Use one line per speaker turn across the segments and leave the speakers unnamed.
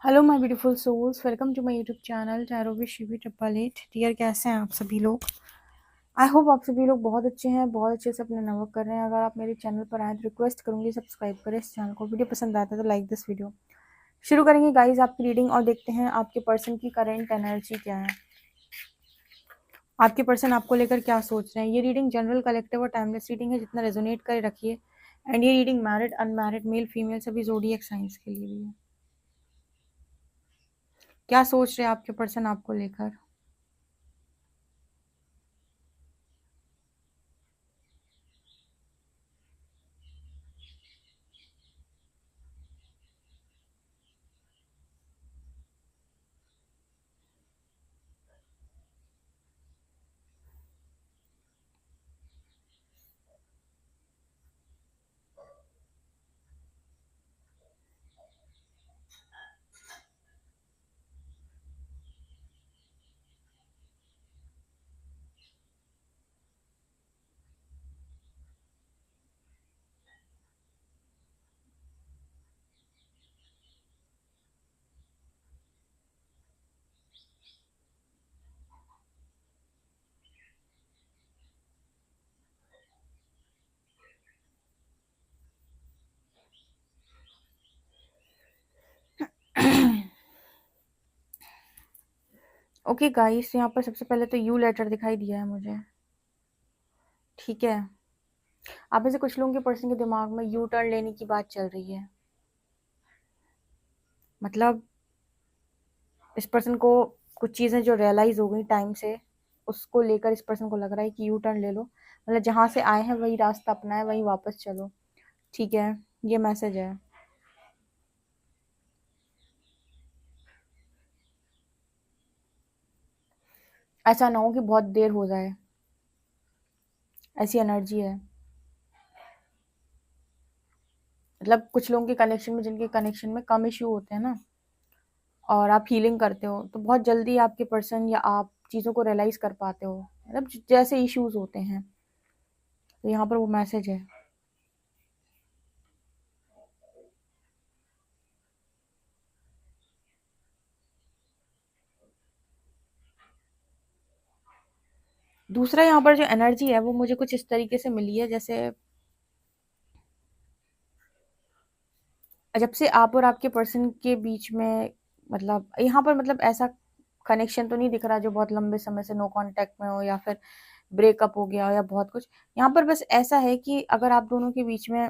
Hello my beautiful souls, welcome to my YouTube channel tarot with Shivi triple eight. Dear, कैसे हैं आप सभी लोग? आई होप आप सभी लोग बहुत अच्छे हैं, बहुत अच्छे से अपना वर्क कर रहे हैं। अगर आप मेरे चैनल पर आए तो रिक्वेस्ट करूंगी सब्सक्राइब करें इस चैनल को। वीडियो पसंद आता है तो लाइक दिस वीडियो। शुरू करेंगे गाइज आपकी रीडिंग और देखते हैं आपके पर्सन की करेंट एनर्जी क्या है। आपके पर्सन आपको लेकर क्या सोच रहे हैं। ये रीडिंग जनरल, कलेक्टिव और टाइमलेस रीडिंग है। जितना रेजोनेट करे रखिए। एंड ये reading married, unmarried, male female सभी ज़ोडिएक साइंस के लिए भी है। क्या सोच रहे हैं आपके पर्सन आपको लेकर। ओके गाइस, यहाँ पर सबसे पहले तो यू लेटर दिखाई दिया है मुझे। ठीक है, आप में से कुछ लोगों के पर्सन के दिमाग में यू टर्न लेने की बात चल रही है। मतलब इस पर्सन को कुछ चीज़ें जो रियलाइज हो गई टाइम से, उसको लेकर इस पर्सन को लग रहा है कि यू टर्न ले लो। मतलब जहाँ से आए हैं वही रास्ता अपनाए, वही वापस चलो। ठीक है, ये मैसेज है। ऐसा ना हो कि बहुत देर हो जाए, ऐसी एनर्जी है। मतलब कुछ लोगों के कनेक्शन में, जिनके कनेक्शन में कम इश्यू होते हैं ना, और आप हीलिंग करते हो तो बहुत जल्दी आपके पर्सन या आप चीज़ों को रियलाइज कर पाते हो। मतलब जैसे इश्यूज होते हैं, तो यहाँ पर वो मैसेज है। दूसरा, यहाँ पर जो एनर्जी है वो मुझे कुछ इस तरीके से मिली है, जैसे जब से आप और आपके पर्सन के बीच में, मतलब यहाँ पर मतलब ऐसा कनेक्शन तो नहीं दिख रहा जो बहुत लंबे समय से नो कांटेक्ट में हो या फिर ब्रेकअप हो गया हो या बहुत कुछ। यहाँ पर बस ऐसा है कि अगर आप दोनों के बीच में,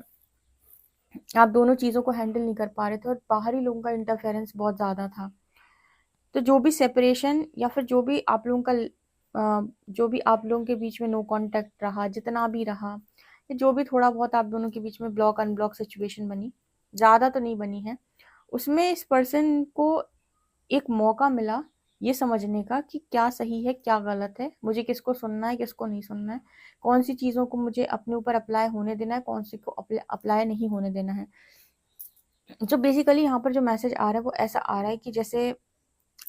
आप दोनों चीज़ों को हैंडल नहीं कर पा रहे थे और बाहरी लोगों का इंटरफेरेंस बहुत ज़्यादा था, तो जो भी सेपरेशन या फिर जो भी आप लोगों का जो भी आप लोगों के बीच में नो कांटेक्ट रहा, जितना भी रहा, या जो भी थोड़ा बहुत आप दोनों के बीच में ब्लॉक अनब्लॉक सिचुएशन बनी, ज़्यादा तो नहीं बनी है, उसमें इस पर्सन को एक मौका मिला ये समझने का कि क्या सही है क्या गलत है, मुझे किसको सुनना है किसको नहीं सुनना है, कौन सी चीज़ों को मुझे अपने ऊपर अप्लाई होने देना है, कौन सी को अप्लाई नहीं होने देना है। जो बेसिकली यहाँ पर जो मैसेज आ रहा है वो ऐसा आ रहा है कि जैसे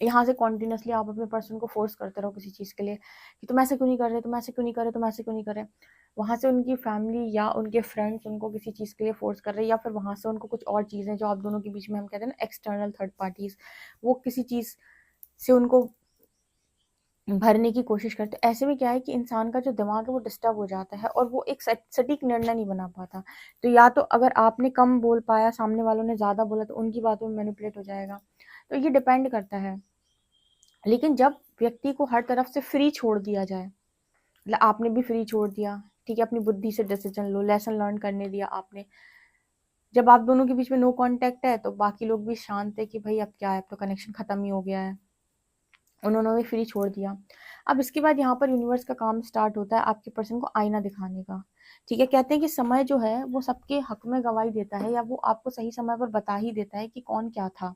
यहाँ से कॉन्टिन्यूसली आप अपने पर्सन को फोर्स करते रहो किसी चीज़ के लिए कि तुम ऐसे क्यों नहीं कर रहे, तुम ऐसे क्यों नहीं कर रहे, तुम ऐसे क्यों नहीं कर रहे। वहाँ से उनकी फैमिली या उनके फ्रेंड्स उनको किसी चीज़ के लिए फोर्स कर रहे हैं, या फिर वहाँ से उनको कुछ और चीज़ें जो आप दोनों के बीच में हम कहते हैं ना एक्सटर्नल थर्ड पार्टीज, वो किसी चीज़ से उनको भरने की कोशिश करते हैं। ऐसे में क्या है कि इंसान का जो दिमाग है वो डिस्टर्ब हो जाता है और वो एक सटीक निर्णय नहीं बना पाता। तो या तो अगर आपने कम बोल पाया, सामने वालों ने ज़्यादा बोला, तो उनकी बातों में मैनिपुलेट हो जाएगा। तो ये डिपेंड करता है। लेकिन जब व्यक्ति को हर तरफ से फ्री छोड़ दिया जाए, मतलब आपने भी फ्री छोड़ दिया, ठीक है, अपनी बुद्धि से डिसीजन लो, लेसन लर्न करने दिया आपने। जब आप दोनों के बीच में नो कांटेक्ट है तो बाकी लोग भी शांत है कि भाई अब क्या है, अब तो कनेक्शन खत्म ही हो गया है, उन्होंने भी फ्री छोड़ दिया। अब इसके बाद यहाँ पर यूनिवर्स का काम स्टार्ट होता है आपके पर्सन को आईना दिखाने का। ठीक है, कहते हैं कि समय जो है वो सबके हक में गवाही देता है, या वो आपको सही समय पर बता ही देता है कि कौन क्या था।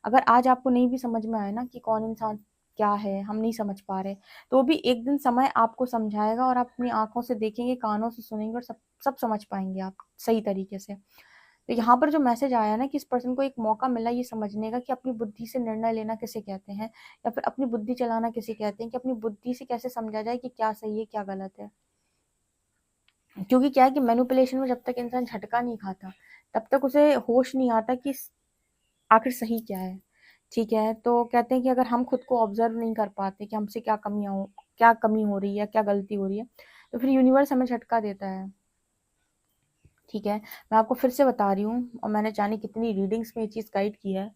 अगर आज आपको नहीं भी समझ में आए ना कि कौन इंसान क्या है, हम नहीं समझ पा रहे, तो भी एक दिन समय आपको समझाएगा और आप अपनी आंखों से देखेंगे, कानों से सुनेंगे और सब सब समझ पाएंगे आप सही तरीके से। तो यहाँ पर जो मैसेज आया ना कि इस पर्सन को एक मौका मिला ये समझने का कि अपनी बुद्धि से निर्णय लेना किसे कहते हैं, या फिर अपनी बुद्धि चलाना किसे कहते हैं, कि अपनी बुद्धि से कैसे समझा जाए कि क्या सही है क्या गलत है। क्योंकि क्या है कि मैनिपुलेशन में जब तक इंसान झटका नहीं खाता, तब तक उसे होश नहीं आता कि आखिर सही क्या है। ठीक है? तो कहते हैं कि अगर हम खुद को ऑब्ज़र्व नहीं कर पाते कि हमसे क्या कमी हो रही है, क्या गलती हो रही है, तो फिर यूनिवर्स हमें झटका देता है। ठीक है? मैं आपको फिर से बता रही हूँ और मैंने जाने कितनी रीडिंग्स में ये चीज़ गाइड की है।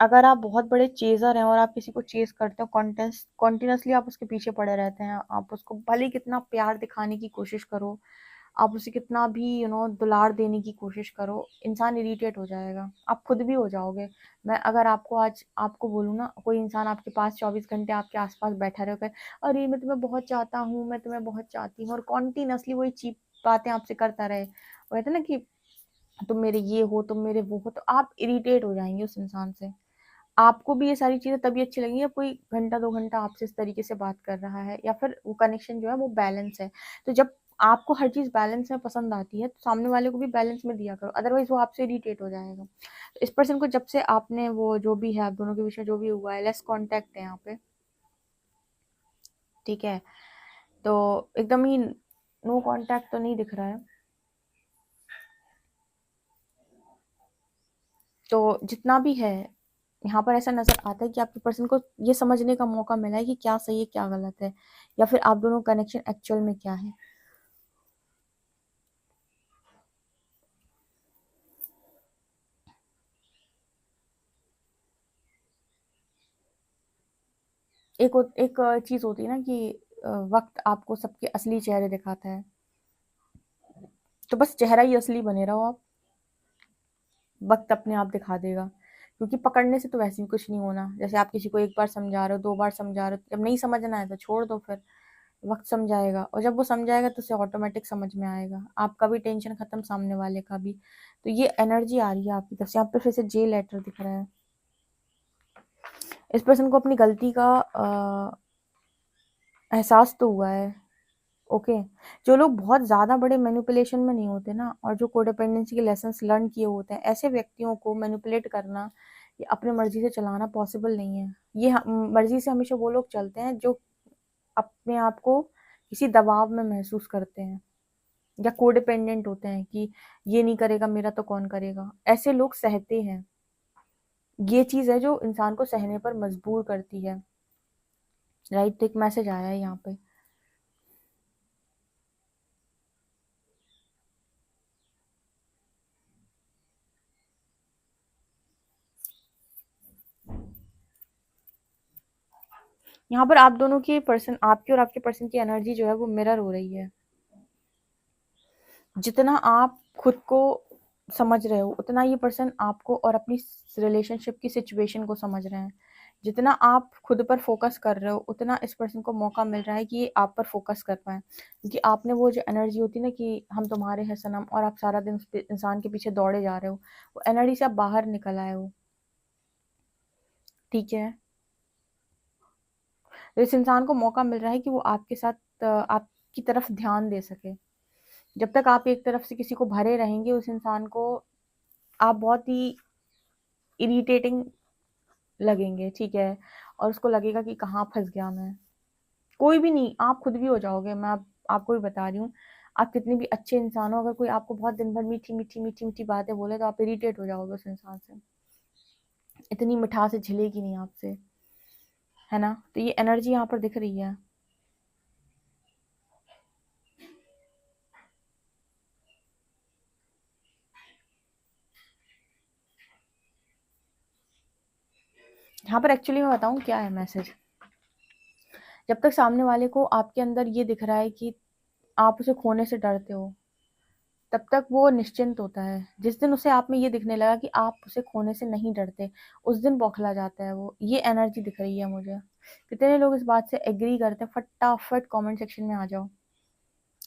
अगर आप बहुत बड़े चेज़र हैं और आप किसी को चेज़ करते हो कॉन्टिन्यूअसली आप उसके पीछे पड़े रहते हैं, आप उसको भले ही कितना प्यार दिखाने की कोशिश करो, आप उसे कितना भी दुलार देने की कोशिश करो, इंसान इरिटेट हो जाएगा, आप खुद भी हो जाओगे। मैं अगर आपको आज आपको बोलूँ ना, कोई इंसान आपके पास 24 घंटे आपके आस-पास बैठा रहे, कहे, "अरे! मैं तुम्हें बहुत चाहता हूँ, मैं तुम्हें बहुत चाहती हूँ" और कॉन्टिन्यूअसली वही चीप बातें आपसे करता रहे। वो कहते हैं ना कि तुम मेरे ये हो, तुम मेरे वो हो, तो आप इरिटेट हो जाएँगे उस इंसान से। आपको भी ये सारी चीज़ें तभी अच्छी लगेंगी जब कोई घंटा 2 घंटा आपसे इस तरीके से बात कर रहा है या फिर वो कनेक्शन जो है वो बैलेंस है। तो जब आपको हर चीज़ बैलेंस में पसंद आती है, तो सामने वाले को भी बैलेंस में दिया करो, अदरवाइज़ वो आपसे इरिटेट हो जाएगा। तो इस पर्सन को जब से आपने वो जो भी है आप दोनों के बीच में जो भी हुआ है, लेस कॉन्टैक्ट है यहाँ पे, ठीक है? तो एकदम ही नो कॉन्टैक्ट तो नहीं दिख रहा है। तो जितना भी है यहाँ पर ऐसा नज़र आता है कि आपके पर्सन को ये समझने का मौका मिला है कि क्या सही है, क्या गलत है या फिर आप दोनों का कनेक्शन एक्चुअल में क्या है। एक चीज़ होती है ना कि वक़्त आपको सबके असली चेहरे दिखाता है, तो बस चेहरा ही असली बने रहो आप, वक़्त अपने आप दिखा देगा। क्योंकि पकड़ने से तो वैसे भी कुछ नहीं होना, जैसे आप किसी को एक बार समझा रहे हो, 2 बार समझा रहे हो, जब नहीं समझना है तो छोड़ दो फिर, वक़्त समझाएगा और जब वो समझाएगा तो उसे ऑटोमेटिक समझ में आएगा, आपका भी टेंशन खत्म, सामने वाले का भी। तो ये एनर्जी आ रही है आपकी तरफ से, यहाँ पे फिर से जे लेटर दिख रहा है। इस पर्सन को अपनी गलती का एहसास तो हुआ है। ओके, जो लोग बहुत ज़्यादा बड़े मैनिपुलेशन में नहीं होते ना और जो कोडिपेंडेंसी के लेसन्स लर्न किए होते हैं, ऐसे व्यक्तियों को मैनिपुलेट करना या अपनी मर्जी से चलाना पॉसिबल नहीं है। ये मर्जी से हमेशा वो लोग चलते हैं जो अपने आप को किसी दबाव में महसूस करते हैं या कोडिपेंडेंट होते हैं कि ये नहीं करेगा मेरा तो कौन करेगा। ऐसे लोग सहते हैं, ये चीज़ है जो इंसान को सहने पर मजबूर करती है। राइट, तो एक मैसेज आया है यहाँ पे। यहाँ पर आप दोनों की पर्सन, आपकी और आपके पर्सन की एनर्जी जो है वो मिरर हो रही है। जितना आप खुद को समझ रहे हो उतना ये पर्सन आपको और अपनी रिलेशनशिप की सिचुएशन को समझ रहे हैं। जितना आप खुद पर फोकस कर रहे हो उतना इस पर्सन को मौका मिल रहा है कि ये आप पर फोकस कर पाए, क्योंकि आपने वो जो एनर्जी होती है ना कि हम तुम्हारे हैं सनम, और आप सारा दिन उस इंसान के पीछे दौड़े जा रहे हो, वो एनर्जी से आप बाहर निकल आए हो। ठीक है, तो इस इंसान को मौका मिल रहा है कि वो आपके साथ आपकी तरफ ध्यान दे सके। जब तक आप एक तरफ से किसी को भरे रहेंगे उस इंसान को आप बहुत ही इरिटेटिंग लगेंगे, ठीक है? और उसको लगेगा कि कहाँ फँस गया मैं। कोई भी नहीं, आप खुद भी हो जाओगे, मैं आपको भी बता रही हूँ। आप कितने भी अच्छे इंसान हो, अगर कोई आपको बहुत दिन भर मीठी-मीठी बातें बोले तो आप इरिटेट हो जाओगे उस इंसान से। इतनी मिठास झिलेगी नहीं आपसे, है ना? तो ये एनर्जी यहाँ पर दिख रही है। यहाँ पर एक्चुअली मैं बताऊँ क्या है मैसेज? जब तक सामने वाले को आपके अंदर ये दिख रहा है कि आप उसे खोने से डरते हो, तब तक वो निश्चिंत होता है। जिस दिन उसे आप में ये दिखने लगा कि आप उसे खोने से नहीं डरते, उस दिन बौखला जाता है वो। ये एनर्जी दिख रही है मुझे। कितने लोग इस बात से एग्री करते हैं? फटाफट कमेंट सेक्शन में आ जाओ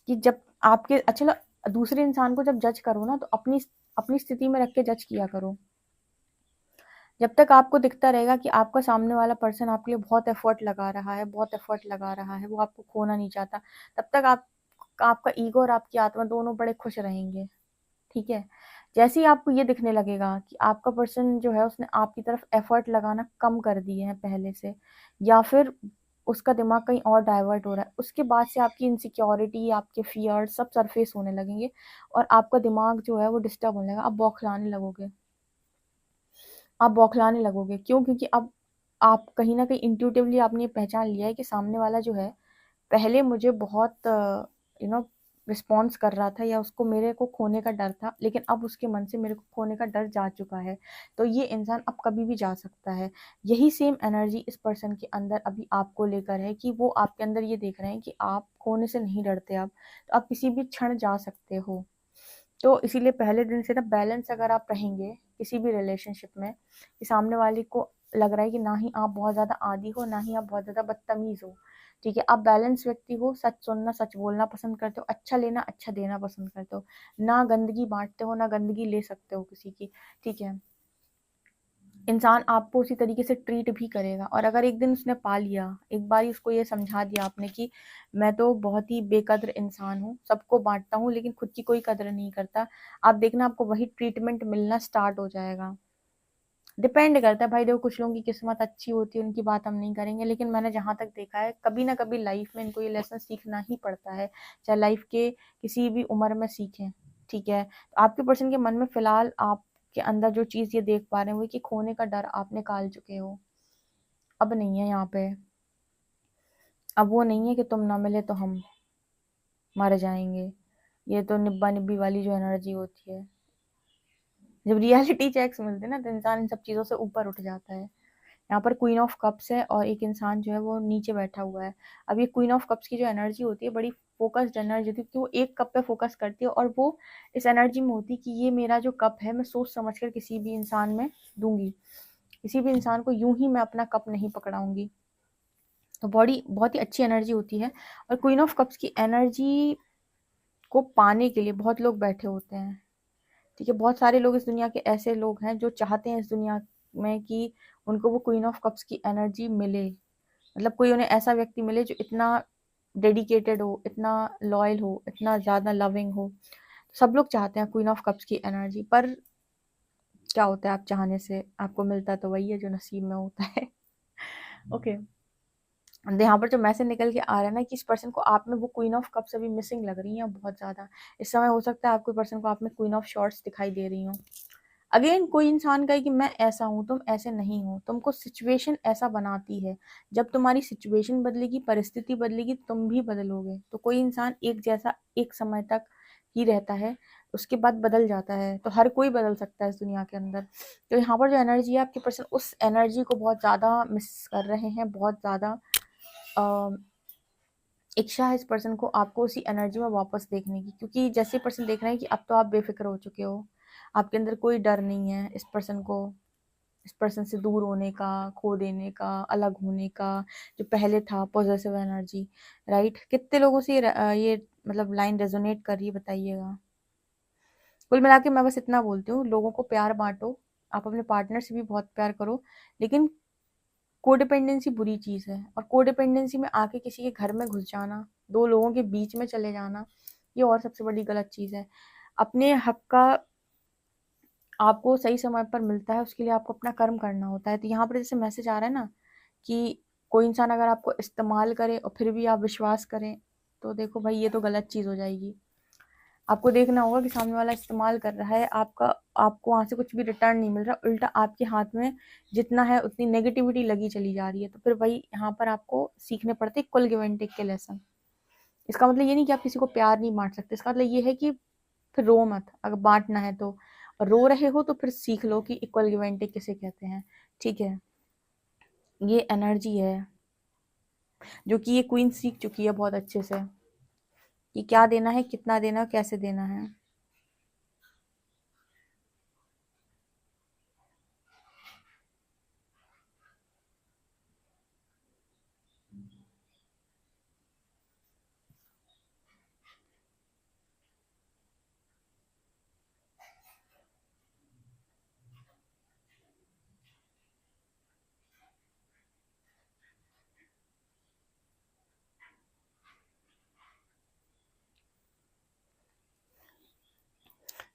कि जब आपके अच्छा दूसरे इंसान को जब जज करो ना तो अपनी अपनी स्थिति में रख के जज किया करो। जब तक आपको दिखता रहेगा कि आपका सामने वाला पर्सन आपके लिए बहुत एफर्ट लगा रहा है, बहुत एफर्ट लगा रहा है, वो आपको खोना नहीं चाहता, तब तक आपका ईगो और आपकी आत्मा दोनों बड़े खुश रहेंगे। ठीक है? जैसे ही आपको ये दिखने लगेगा कि आपका पर्सन जो है उसने आपकी तरफ एफर्ट लगाना कम कर दिए हैं पहले से, या फिर उसका दिमाग कहीं और डाइवर्ट हो रहा है, उसके बाद से आपकी इनसिक्योरिटी, आपके फ़ियर सब सरफेस होने लगेंगे और आपका दिमाग जो है वो डिस्टर्ब होने लगेगा, आप बौखलाने लगोगे। आप बौखलाने लगोगे। क्यों? क्योंकि अब आप कहीं न कहीं इंट्यूटिवली आपने ये पहचान लिया है कि सामने वाला जो है, पहले मुझे बहुत यू नो रिस्पॉन्स कर रहा था या उसको मेरे को खोने का डर था, लेकिन अब उसके मन से मेरे को खोने का डर जा चुका है। तो ये इंसान अब कभी भी जा सकता है। यही सेम एनर्जी इस पर्सन के अंदर अभी आपको लेकर है कि वो आपके अंदर ये देख रहे हैं कि आप खोने से नहीं डरते अब, तो आप किसी भी क्षण जा सकते हो। तो इसीलिए पहले दिन से ना बैलेंस अगर आप रहेंगे किसी भी रिलेशनशिप में, कि सामने वाले को लग रहा है कि ना ही आप बहुत ज़्यादा आदी हो, ना ही आप बहुत ज़्यादा बदतमीज़ हो, ठीक है? आप बैलेंस व्यक्ति हो, सच सुनना, सच बोलना पसंद करते हो, अच्छा लेना, अच्छा देना पसंद करते हो, ना गंदगी बाँटते हो, ना गंदगी ले सकते हो किसी की, ठीक है? इंसान आपको उसी तरीके से ट्रीट भी करेगा, और अगर एक दिन उसने पा लिया, एक बारी उसको ये समझा दिया आपने कि मैं तो बहुत ही बेकद्र इंसान हूँ, सबको बाँटता हूँ लेकिन खुद की कोई कद्र नहीं करता, आप देखना आपको वही ट्रीटमेंट मिलना स्टार्ट हो जाएगा। डिपेंड करता है भाई, देखो कुछ लोगों की किस्मत अच्छी होती है, उनकी बात हम नहीं करेंगे, लेकिन मैंने जहाँ तक देखा है कभी ना कभी लाइफ में इनको ये लेसन सीखना ही पड़ता है, चाहे लाइफ के किसी भी उम्र में सीखें, ठीक है? तो आपके पर्सन के मन में फिलहाल आपके अंदर जो चीज़ ये देख पा रहे हैं वो कि खोने का डर आप निकाल चुके हो, अब नहीं है यहाँ पे। अब वो नहीं है कि तुम ना मिले तो हम मर जाएंगे, ये तो निब्बा निब्बी वाली जो एनर्जी होती है, जब रियलिटी चेक्स मिलते हैं ना तो इंसान इन सब चीज़ों से ऊपर उठ जाता है। यहाँ पर क्वीन ऑफ कप्स है और एक इंसान जो है वो नीचे बैठा हुआ है। अब ये क्वीन ऑफ कप्स की जो एनर्जी होती है बड़ी फोकस्ड एनर्जी होती है, क्योंकि वो एक कप पे फोकस करती है और वो इस एनर्जी में होती है कि ये मेरा जो कप है मैं सोच समझ कर किसी भी इंसान में दूंगी, किसी भी इंसान को यूं ही मैं अपना कप नहीं पकड़ाऊंगी। तो बॉडी बहुत ही अच्छी एनर्जी होती है, और क्वीन ऑफ कप्स की एनर्जी को पाने के लिए बहुत लोग बैठे होते हैं, ठीक है? बहुत सारे लोग इस दुनिया के ऐसे लोग हैं जो चाहते हैं इस दुनिया में कि उनको वो क्वीन ऑफ कप्स की एनर्जी मिले, मतलब कोई उन्हें ऐसा व्यक्ति मिले जो इतना डेडिकेटेड हो, इतना लॉयल हो, इतना ज़्यादा लविंग हो। सब लोग चाहते हैं क्वीन ऑफ कप्स की एनर्जी, पर क्या होता है आप चाहने से आपको मिलता तो वही है जो नसीब में होता है। ओके, यहाँ पर जो मैसेज निकल के आ रहा है ना कि इस पर्सन को आप में वो क्वीन ऑफ कप्स अभी मिसिंग लग रही हैं बहुत ज़्यादा। इस समय हो सकता है आपको पर्सन को आप में क्वीन ऑफ शॉर्ट्स दिखाई दे रही हो। अगेन कोई इंसान कहे कि मैं ऐसा हूँ, तुम ऐसे नहीं हो, तुमको सिचुएशन ऐसा बनाती है। जब तुम्हारी सिचुएशन बदलेगी, परिस्थिति बदलेगी, तुम भी बदलोगे। तो कोई इंसान एक जैसा एक समय तक ही रहता है, उसके बाद बदल जाता है। तो हर कोई बदल सकता है इस दुनिया के अंदर। तो यहाँ पर जो एनर्जी है आपके पर्सन उस एनर्जी को बहुत ज़्यादा मिस कर रहे हैं, बहुत ज़्यादा इच्छा है इस पर्सन को आपको उसी एनर्जी में वापस देखने की, क्योंकि जैसे पर्सन देख रहे हैं कि अब तो आप बेफिक्र हो चुके हो, आपके अंदर कोई डर नहीं है इस पर्सन को, इस पर्सन से दूर होने का, खो देने का, अलग होने का, जो पहले था पॉजिटिव एनर्जी, राइट? कितने लोगों से ये मतलब लाइन रेजोनेट कर रही है बताइएगा। कुल मिला के मैं बस इतना बोलती हूँ, लोगों को प्यार बांटो, आप अपने पार्टनर से भी बहुत प्यार करो, लेकिन कोडिपेंडेंसी बुरी चीज़ है, और कोडिपेंडेंसी में आके किसी के घर में घुस जाना, दो लोगों के बीच में चले जाना, ये और सबसे बड़ी गलत चीज़ है। अपने हक का आपको सही समय पर मिलता है, उसके लिए आपको अपना कर्म करना होता है। तो यहाँ पर जैसे मैसेज आ रहा है ना कि कोई इंसान अगर आपको इस्तेमाल करे और फिर भी आप विश्वास करें, तो देखो भाई ये तो गलत चीज़ हो जाएगी। आपको देखना होगा कि सामने वाला इस्तेमाल कर रहा है आपका, आपको वहाँ से कुछ भी रिटर्न नहीं मिल रहा, उल्टा आपके हाथ में जितना है उतनी नेगेटिविटी लगी चली जा रही है। तो फिर वही यहाँ पर आपको सीखने पड़ते इक्वल गिव एंड टेक के लेसन। इसका मतलब ये नहीं कि आप किसी को प्यार नहीं बांट सकते, इसका मतलब ये है कि फिर रो मत, अगर बांटना है तो। और रो रहे हो तो फिर सीख लो कि इक्वल गिव एंड टेक किसे कहते हैं, ठीक है? ये एनर्जी है जो कि ये क्वीन सीख चुकी है बहुत अच्छे से, कि क्या देना है, कितना देना है, कैसे देना है।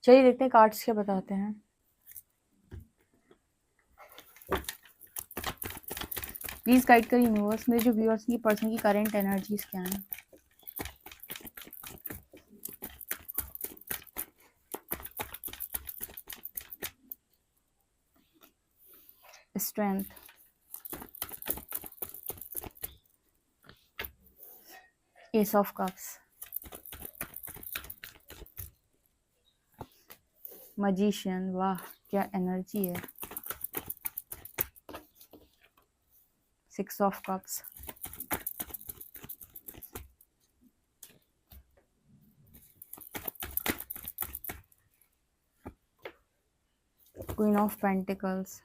चलिए देखते हैं कार्ड्स क्या बताते हैं। प्लीज गाइड करिए यूनिवर्स, मेरे जो व्यूअर्स की पर्सन की करंट एनर्जीज क्या हैं। Strength, S of cups, magician, वाह क्या एनर्जी है, 6 of cups, queen of pentacles,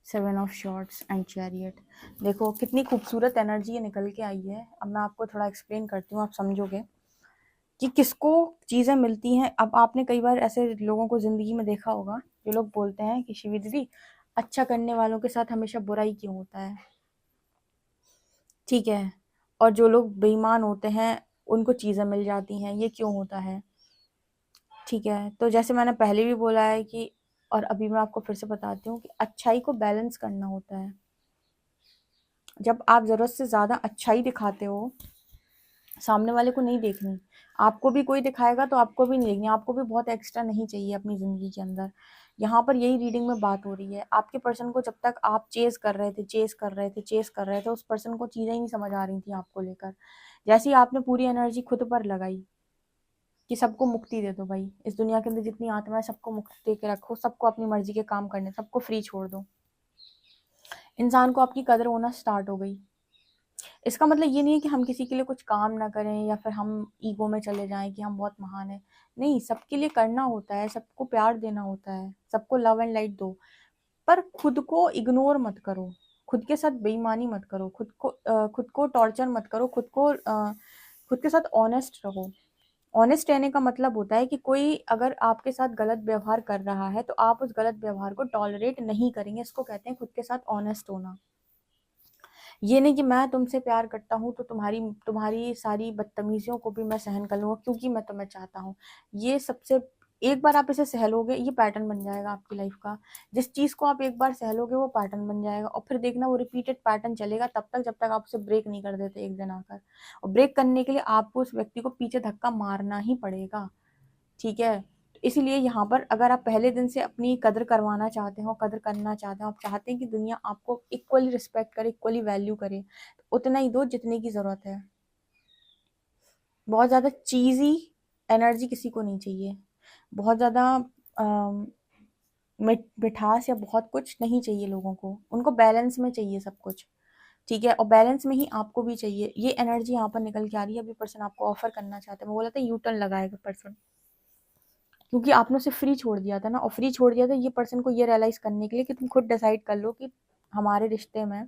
7 of shorts and chariot. देखो कितनी खूबसूरत एनर्जी ये निकल के आई है। अब मैं आपको थोड़ा एक्सप्लेन करती हूँ, आप समझोगे कि किसको चीज़ें मिलती हैं। अब आपने कई बार ऐसे लोगों को ज़िंदगी में देखा होगा जो लोग बोलते हैं कि शिवी दीदी अच्छा करने वालों के साथ हमेशा बुराई क्यों होता है, ठीक है, और जो लोग बेईमान होते हैं उनको चीज़ें मिल जाती हैं, ये क्यों होता है, ठीक है। तो जैसे मैंने पहले भी बोला है कि, और अभी मैं आपको फिर से बताती हूँ कि अच्छाई को बैलेंस करना होता है। जब आप ज़रूरत से ज़्यादा अच्छाई दिखाते हो, सामने वाले को नहीं देखनी, आपको भी कोई दिखाएगा तो आपको भी नहीं देखनी, आपको भी बहुत एक्स्ट्रा नहीं चाहिए अपनी ज़िंदगी के अंदर। यहाँ पर यही रीडिंग में बात हो रही है। आपके पर्सन को जब तक आप चेस कर रहे थे, उस पर्सन को चीज़ें ही नहीं समझ आ रही थी आपको लेकर। जैसे ही आपने पूरी एनर्जी खुद पर लगाई कि सबको मुक्ति दे दो भाई, इस दुनिया के अंदर जितनी आत्मा है सबको मुक्ति दे के रखो, सबको अपनी मर्जी के काम करने, सबको फ्री छोड़ दो, इंसान को आपकी कदर होना स्टार्ट हो गई। इसका मतलब ये नहीं है कि हम किसी के लिए कुछ काम ना करें या फिर हम ईगो में चले जाएं कि हम बहुत महान हैं। नहीं, सबके लिए करना होता है, सबको प्यार देना होता है, सबको लव एंड लाइट दो, पर खुद को इग्नोर मत करो, खुद के साथ बेईमानी मत करो, खुद को टॉर्चर मत करो, खुद के साथ ऑनेस्ट रहो। ऑनेस्ट रहने का मतलब होता है कि कोई अगर आपके साथ गलत व्यवहार कर रहा है तो आप उस गलत व्यवहार को टॉलरेट नहीं करेंगे। इसको कहते हैं खुद के साथ ऑनेस्ट होना। ये नहीं कि मैं तुमसे प्यार करता हूँ तो तुम्हारी तुम्हारी सारी बदतमीजियों को भी मैं सहन कर लूँगा क्योंकि मैं तुम्हें चाहता हूँ। ये सबसे, एक बार आप इसे सह लोगे ये पैटर्न बन जाएगा आपकी लाइफ का। जिस चीज़ को आप एक बार सह लोगे वो पैटर्न बन जाएगा और फिर देखना वो रिपीटेड पैटर्न चलेगा तब तक जब तक आप उसे ब्रेक नहीं कर देते एक दिन आकर। और ब्रेक करने के लिए आपको उस व्यक्ति को पीछे धक्का मारना ही पड़ेगा, ठीक है। तो इसीलिए यहाँ पर अगर आप पहले दिन से अपनी कदर करवाना चाहते हो, कदर करना चाहते हो, आप चाहते हैं कि दुनिया आपको इक्वली रिस्पेक्ट करे, इक्वली वैल्यू करे, तो उतना ही दो जितने की ज़रूरत है। बहुत ज़्यादा चीज़ी एनर्जी किसी को नहीं चाहिए, बहुत ज़्यादा मिठास या बहुत कुछ नहीं चाहिए लोगों को, उनको बैलेंस में चाहिए सब कुछ, ठीक है। और बैलेंस में ही आपको भी चाहिए। ये एनर्जी यहाँ पर निकल के आ रही है। अभी पर्सन आपको ऑफर करना चाहता है, मैं बोला था यू टर्न लगाएगा पर्सन, क्योंकि आपने उसे फ्री छोड़ दिया था ना। और फ्री छोड़ दिया था ये पर्सन को ये रियलाइज करने के लिए कि तुम खुद डिसाइड कर लो कि हमारे रिश्ते में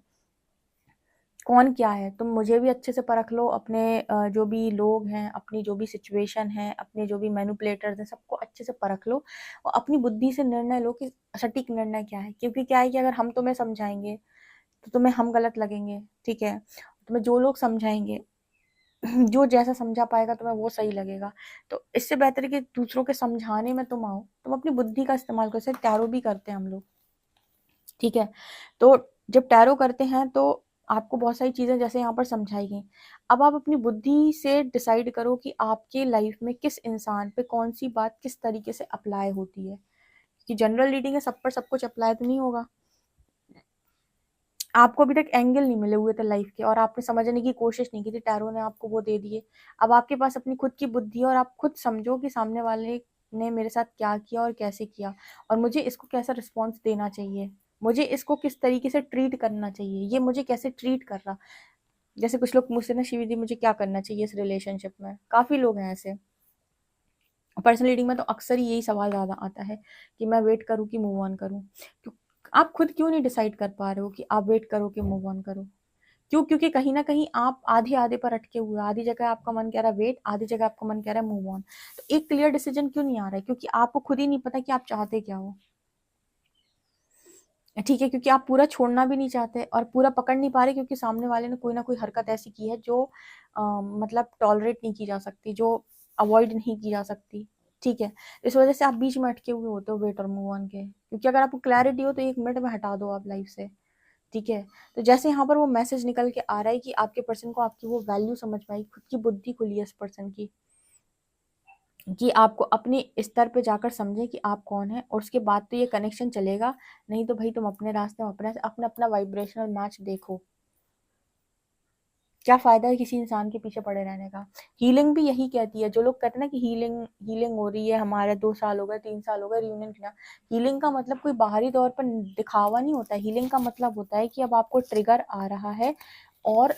कौन क्या है। तुम मुझे भी अच्छे से परख लो, अपने जो भी लोग हैं, अपनी जो भी सिचुएशन है, अपने जो भी मैनिपुलेटर्स हैं, सबको अच्छे से परख लो और अपनी बुद्धि से निर्णय लो कि सटीक निर्णय क्या है। क्योंकि क्या है कि अगर हम तुम्हें समझाएंगे तो तुम्हें हम गलत लगेंगे, ठीक है। तुम्हें जो लोग समझाएंगे जो जैसा समझा पाएगा तुम्हें वो सही लगेगा। तो इससे बेहतर है कि दूसरों के समझाने में तुम आओ, तुम अपनी बुद्धि का इस्तेमाल करो। जैसे टैरो भी करते हैं हम लोग, ठीक है। तो जब टैरो करते हैं तो आपको बहुत सारी चीज़ें जैसे यहाँ पर समझाई गई। अब आप अपनी बुद्धि से डिसाइड करो कि आपके लाइफ में किस इंसान पे कौन सी बात किस तरीके से अप्लाई होती है, कि जनरल रीडिंग है, सब पर सब कुछ अप्लाई तो नहीं होगा। आपको अभी तक एंगल नहीं मिले हुए थे लाइफ के और आपने समझने की कोशिश नहीं की थी, टैरो ने आपको वो दे दिए। अब आपके पास अपनी खुद की बुद्धि है और आप खुद समझो कि सामने वाले ने मेरे साथ क्या किया और कैसे किया, और मुझे इसको कैसा रिस्पॉन्स देना चाहिए, मुझे इसको किस तरीके से ट्रीट करना चाहिए, ये मुझे कैसे ट्रीट कर रहा। जैसे कुछ लोग मुझसे ना, शिवी दी मुझे क्या करना चाहिए इस रिलेशनशिप में, काफ़ी लोग हैं ऐसे। पर्सनल रीडिंग में तो अक्सर ही यही सवाल ज़्यादा आता है कि मैं वेट करूँ कि मूव ऑन करूँ। आप खुद क्यों नहीं डिसाइड कर पा रहे हो कि आप वेट करो कि मूव ऑन करो? क्यों? क्योंकि कहीं न कहीं आप आधे-आधे पर अटके हुए हो। आधी जगह आपका मन कह रहा है वेट, आधी जगह आपका मन कह रहा है मूव ऑन। तो एक क्लियर डिसीजन क्यों नहीं आ रहा है? क्योंकि आपको खुद ही नहीं पता कि आप चाहते क्या हो। ठीक है, क्योंकि आप पूरा छोड़ना भी नहीं चाहते और पूरा पकड़ नहीं पा रहे क्योंकि सामने वाले ने कोई ना कोई हरकत ऐसी की है जो मतलब टॉलरेट नहीं की जा सकती, जो अवॉइड नहीं की जा सकती। ठीक है? इस वजह से आप बीच में अटके हुए होते हो वेट और मूव ऑन के। क्योंकि अगर आपको क्लैरिटी हो तो 1 मिनट में हटा दो आप लाइफ से। ठीक है? तो जैसे यहाँ पर वो मैसेज निकल के आ रहा है कि आपके पर्सन को आपकी वो वैल्यू समझ में आई, खुद की बुद्धि खुली है इस पर्सन की। कि आपको अपने स्तर पे जाकर समझें कि आप कौन हैं, और उसके बाद तो ये कनेक्शन चलेगा। नहीं तो भाई तुम अपने रास्ते में अपना अपना वाइब्रेशनल मैच देखो। क्या फायदा है किसी इंसान के पीछे पड़े रहने का। हीलिंग भी यही कहती है, जो लोग कहते हैं ना कि हीलिंग हीलिंग हो रही है, हमारे 2 साल हो गए, 3 साल हो गए रियूनियन किया। हीलिंग का मतलब कोई बाहरी तौर पर दिखावा नहीं होता है। हीलिंग का मतलब होता है कि अब आपको ट्रिगर आ रहा है, और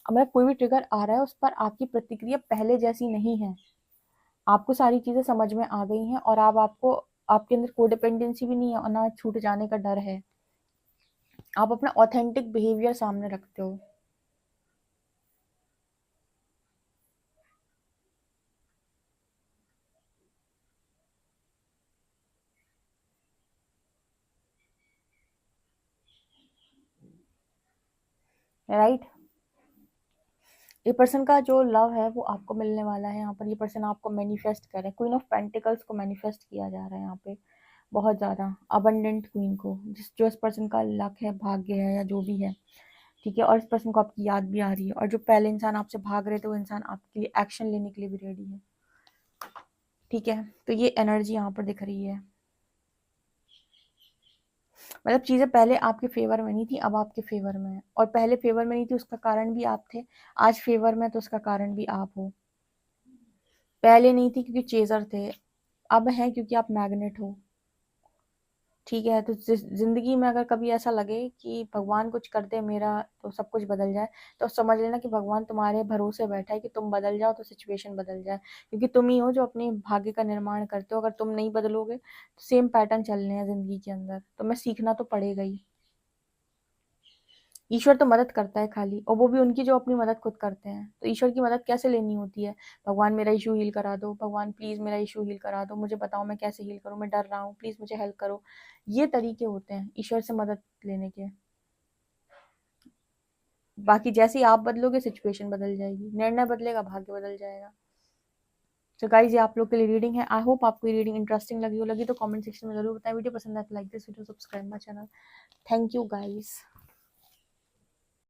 मतलब कोई भी ट्रिगर आ रहा है उस पर आपकी प्रतिक्रिया पहले जैसी नहीं है। आपको सारी चीजें समझ में आ गई हैं, और अब आपको आपके अंदर कोडिपेंडेंसी भी नहीं है और ना छूट जाने का डर है। आप अपना ऑथेंटिक बिहेवियर सामने रखते हो। राइट। ये पर्सन का जो लव है वो आपको मिलने वाला है। यहाँ पर ये पर्सन आपको मैनिफेस्ट करे, क्वीन ऑफ पेंटिकल्स को मैनिफेस्ट किया जा रहा है यहाँ पे, बहुत ज्यादा अबंडेंट क्वीन को, जो इस पर्सन का लक है, भाग्य है, या जो भी है। ठीक है, और इस पर्सन को आपकी याद भी आ रही है, और जो पहले इंसान आपसे भाग रहे थे वो इंसान आपके लिए एक्शन लेने के लिए भी रेडी है। ठीक है, तो ये एनर्जी यहाँ पर दिख रही है। मतलब चीजें पहले आपके फेवर में नहीं थी, अब आपके फेवर में है, और पहले फेवर में नहीं थी उसका कारण भी आप थे। आज फेवर में तो उसका कारण भी आप हो। पहले नहीं थी क्योंकि चेजर थे, अब है क्योंकि आप मैग्नेट हो। ठीक है, तो जिंदगी में अगर कभी ऐसा लगे कि भगवान कुछ कर दे मेरा तो सब कुछ बदल जाए, तो समझ लेना कि भगवान तुम्हारे भरोसे बैठा है कि तुम बदल जाओ तो सिचुएशन बदल जाए, क्योंकि तुम ही हो जो अपने भाग्य का निर्माण करते हो। अगर तुम नहीं बदलोगे तो सेम पैटर्न चलने हैं जिंदगी के अंदर, तो मैं सीखना तो पड़ेगा ही। ईश्वर तो मदद करता है खाली, और वो भी उनकी जो अपनी मदद खुद करते हैं। तो ईश्वर की मदद कैसे लेनी होती है? भगवान मेरा इशू हील करा दो, भगवान प्लीज मेरा इशू हील करा दो, मुझे बताओ मैं कैसे हील करूं, मैं डर रहा हूँ, प्लीज मुझे हेल्प करो। ये तरीके होते हैं ईश्वर से मदद लेने के। बाकी जैसे ही आप बदलोगे सिचुएशन बदल जाएगी, निर्णय बदलेगा भाग्य बदल जाएगा। तो गाइज ये आप लोग के लिए रीडिंग है। आई होप आपको ये रीडिंग इंटरेस्टिंग लगी हो। लगी तो कमेंट सेक्शन में जरूर बताएं। वीडियो पसंद आए तो like this video, subscribe my channel. Thank you guys.